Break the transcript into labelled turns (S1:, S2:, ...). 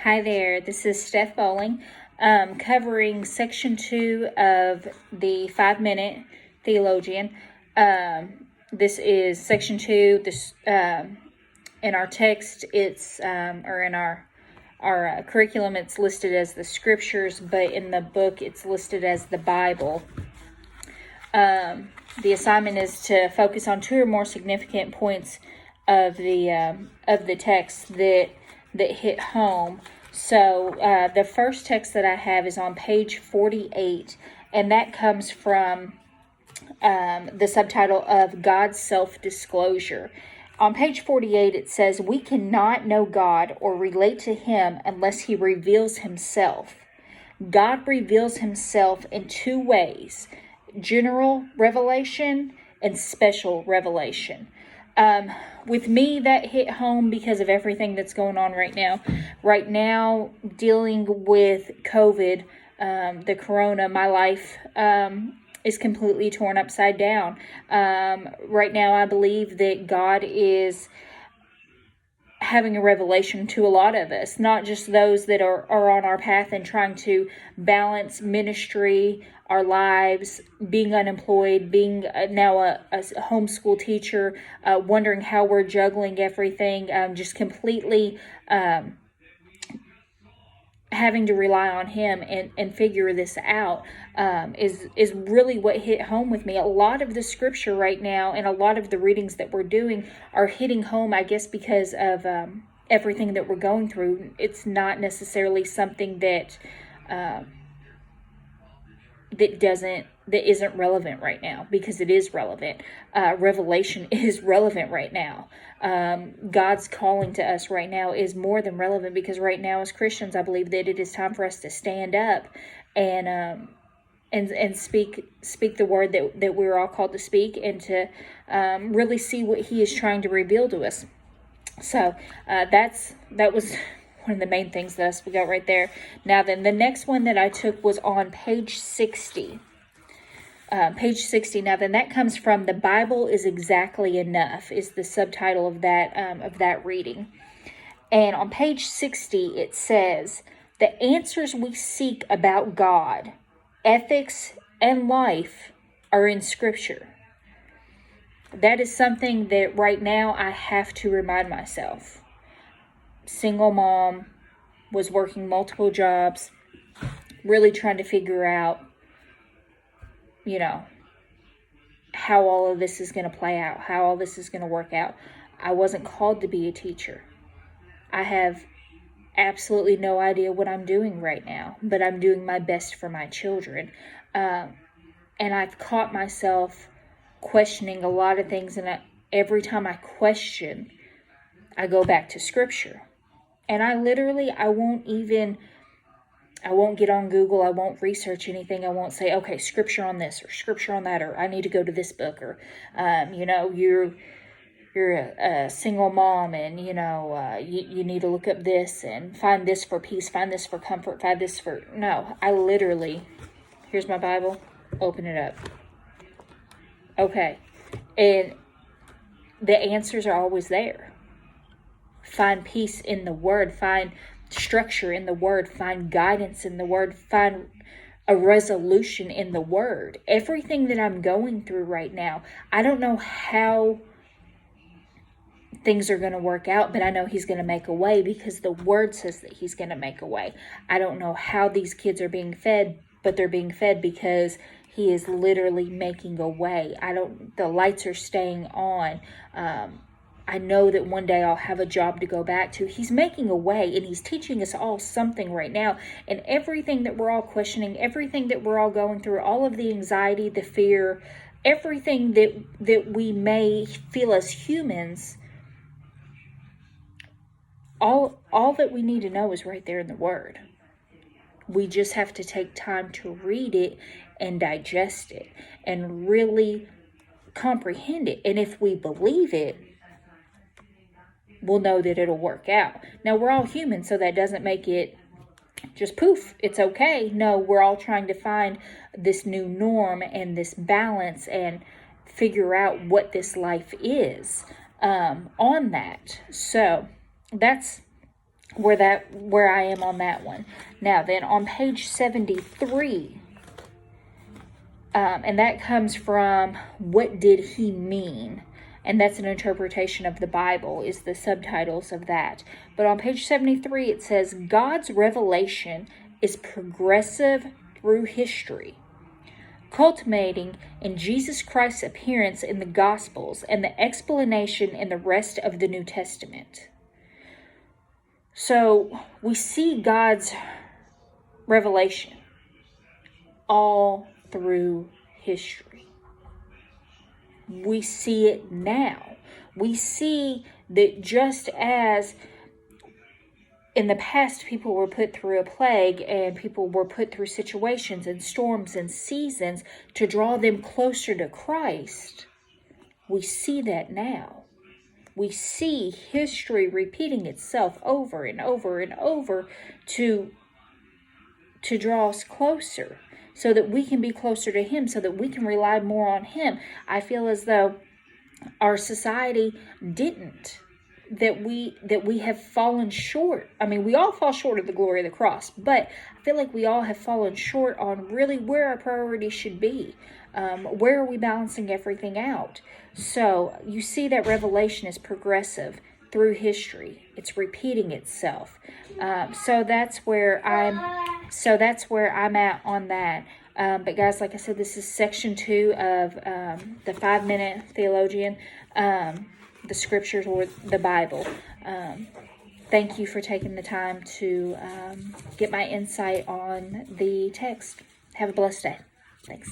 S1: Hi there, this is Steph Bowling, covering section 2 of the 5-minute theologian. This is section 2. This in our text, it's or in our curriculum, it's listed as the scriptures, but in the book, it's listed as the Bible. The assignment is to focus on 2 or more significant points of the text that hit home. So the first text that I have is on page 48, and that comes from the subtitle of God's Self-Disclosure. On page 48, it says, "We cannot know God or relate to Him unless He reveals Himself. God reveals Himself in 2 ways, general revelation and special revelation." With me, that hit home because of everything that's going on right now. Right now, dealing with COVID, the corona, my life is completely torn upside down. Right now, I believe that God is having a revelation to a lot of us, not just those that are on our path and trying to balance ministry, our lives, being unemployed, being now a homeschool teacher, wondering how we're juggling everything, just completely having to rely on Him and figure this out is really what hit home with me. A lot of the scripture right now and a lot of the readings that we're doing are hitting home, I guess, because of everything that we're going through. It's not necessarily something that isn't relevant right now, because it is relevant. Revelation is relevant right now. God's calling to us right now is more than relevant, because right now as Christians, I believe that it is time for us to stand up and speak the word that we're all called to speak, and to really see what He is trying to reveal to us. So that was one of the main things that we got right there. Now then, the next one that I took was on page 60. Page 60. Now then, that comes from "The Bible is Exactly Enough" is the subtitle of that reading. And on page 60, it says, "The answers we seek about God, ethics, and life are in Scripture." That is something that right now I have to remind myself. Single mom, was working multiple jobs, really trying to figure out, how all of this is going to play out, how all this is going to work out. I wasn't called to be a teacher. I have absolutely no idea what I'm doing right now, but I'm doing my best for my children. And I've caught myself questioning a lot of things, and every time I question, I go back to Scripture. And I won't get on Google. I won't research anything. I won't say, okay, Scripture on this or Scripture on that, or I need to go to this book, or, you're a single mom, and, you need to look up this and find this for peace, find this for comfort, find this for... No, I literally, here's my Bible, open it up. Okay. And the answers are always there. Find peace in the Word, find structure in the Word, find guidance in the Word, find a resolution in the Word. Everything that I'm going through right now, I don't know how things are going to work out, but I know He's going to make a way, because the Word says that He's going to make a way. I don't know how these kids are being fed, but they're being fed because He is literally making a way. The lights are staying on. I know that one day I'll have a job to go back to. He's making a way, and He's teaching us all something right now. And everything that we're all questioning, everything that we're all going through, all of the anxiety, the fear, everything that we may feel as humans, all that we need to know is right there in the Word. We just have to take time to read it and digest it and really comprehend it. And if we believe it, we'll know that it'll work out. Now, we're all human, so that doesn't make it just poof, it's okay. No, we're all trying to find this new norm and this balance and figure out what this life is on that. So that's where I am on that one. Now then, on page 73, and that comes from What Did He Mean? And that's an interpretation of the Bible, is the subtitles of that. But on page 73, it says, God's revelation is progressive through history, culminating in Jesus Christ's appearance in the Gospels and the explanation in the rest of the New Testament. So we see God's revelation all through history. We see it now. We see that just as in the past people were put through a plague and people were put through situations and storms and seasons to draw them closer to Christ, we see that now. We see history repeating itself over and over and over to draw us closer, so that we can be closer to Him, so that we can rely more on Him. I feel as though our society didn't, that we have fallen short. I mean, we all fall short of the glory of the cross, but I feel like we all have fallen short on really where our priorities should be. Where are we balancing everything out? So you see that revelation is progressive through history. It's repeating itself. So that's where I'm at on that. But guys, like I said, this is section 2 of the 5-minute theologian, the scriptures or the Bible. Thank you for taking the time to get my insight on the text. Have a blessed day. Thanks.